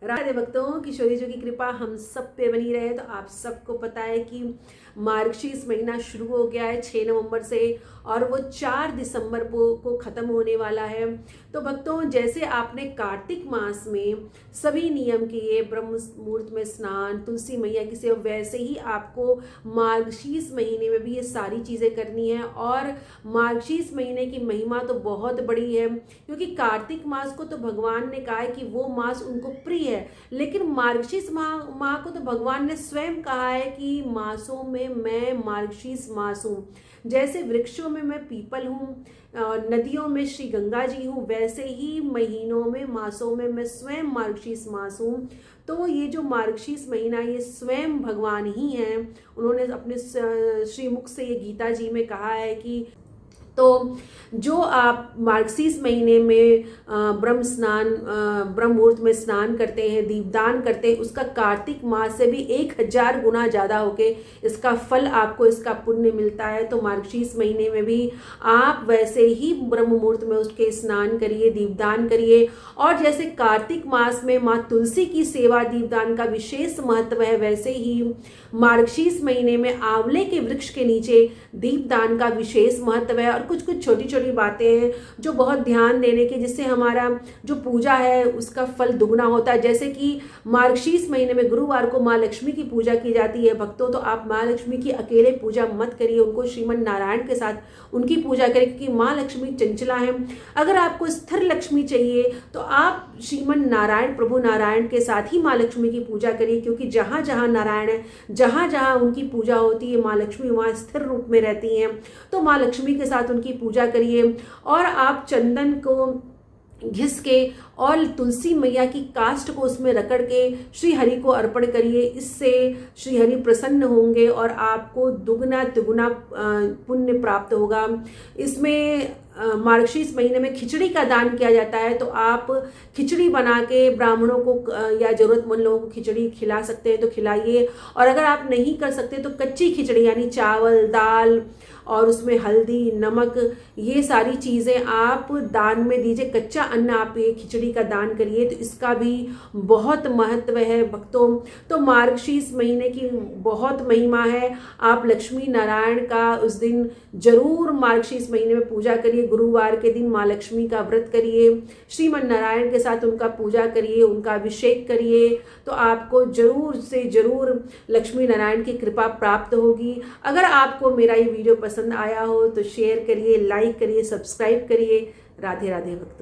राधे भक्तों, किशोरी जी की कृपा हम सब पे बनी रहे। तो आप सबको पता है कि मार्गशीर्ष महीना शुरू हो गया है 6 नवंबर से और वो 4 दिसंबर को ख़त्म होने वाला है। तो भक्तों, जैसे आपने कार्तिक मास में सभी नियम किए, ब्रह्म मुहूर्त में स्नान, तुलसी मैया की सेवा, वैसे ही आपको मार्गशीर्ष महीने में भी ये सारी चीज़ें करनी है। और मार्गशीर्ष महीने की महिमा तो बहुत बड़ी है, क्योंकि कार्तिक मास को तो भगवान ने कहा है कि वो मास उनको प्रिय है, लेकिन मार्गशीर्ष माह को तो भगवान ने स्वयं कहा है कि मासों में मैं मार्गशीर्ष मास हूँ। जैसे वृक्षों में मैं पीपल हूँ, नदियों में श्री गंगा जी हूँ, वैसे ही महीनों में, मासों में मैं स्वयं मार्गशीर्ष मास हूँ। तो ये जो मार्गशीर्ष महीना, ये स्वयं भगवान ही हैं। उन्होंने अपने श्रीमुख से ये गीता जी में कहा है कि तो जो आप मार्गशीर्ष महीने में ब्रह्म मुहूर्त में स्नान करते हैं, दीपदान करते हैं, उसका कार्तिक मास से भी 1000 गुना ज़्यादा होके इसका फल आपको, इसका पुण्य मिलता है। तो मार्गशीर्ष महीने में भी आप वैसे ही ब्रह्म मुहूर्त में उसके स्नान करिए, दीपदान करिए। और जैसे कार्तिक मास में माँ तुलसी की सेवा, दीपदान का विशेष महत्व है, वैसे ही मार्गशीर्ष महीने में आंवले के वृक्ष के नीचे दीपदान का विशेष महत्व है। और कुछ कुछ छोटी छोटी बातें हैं जो बहुत ध्यान देने की, जिससे हमारा जो पूजा है उसका फल दुगना होता है। जैसे कि मार्गशीर्ष महीने में गुरुवार को माँ लक्ष्मी की पूजा की जाती है भक्तों, तो आप माँ लक्ष्मी की अकेले पूजा मत करिए, उनको श्रीमन नारायण के साथ उनकी पूजा करें, क्योंकि माँ लक्ष्मी चंचला है। अगर आपको स्थिर लक्ष्मी चाहिए तो आप श्रीमन नारायण, प्रभु नारायण के साथ ही माँ लक्ष्मी की पूजा करिए, क्योंकि जहाँ जहाँ नारायण है, जहाँ जहाँ उनकी पूजा होती है, माँ लक्ष्मी वहाँ स्थिर रूप में रहती हैं। तो माँ लक्ष्मी के साथ उनकी पूजा करिए। और आप चंदन को घिस के और तुलसी मैया की काष्ठ को उसमें रगड़ के श्री हरि को अर्पण करिए। इससे श्री हरि प्रसन्न होंगे और आपको दुगना तिगुना पुण्य प्राप्त होगा। इसमें मार्गशीर्ष महीने में खिचड़ी का दान किया जाता है, तो आप खिचड़ी बना के ब्राह्मणों को या जरूरतमंद लोगों को खिचड़ी खिला सकते हैं तो खिलाइए। और अगर आप नहीं कर सकते तो कच्ची खिचड़ी, यानी चावल, दाल और उसमें हल्दी, नमक, ये सारी चीज़ें आप दान में दीजिए। कच्चा अन्न आप ये खिचड़ी का दान करिए, तो इसका भी बहुत महत्व है भक्तों। तो मार्गशीर्ष महीने की बहुत महिमा है। आप लक्ष्मी नारायण का उस दिन जरूर मार्गशीर्ष महीने में पूजा करिए। गुरुवार के दिन माँ लक्ष्मी का व्रत करिए, श्रीमन नारायण के साथ उनका पूजा करिए, उनका अभिषेक करिए, तो आपको जरूर से जरूर लक्ष्मी नारायण की कृपा प्राप्त होगी। अगर आपको मेरा ये वीडियो पसंद आया हो तो शेयर करिए, लाइक करिए, सब्सक्राइब करिए। राधे राधे भक्तों।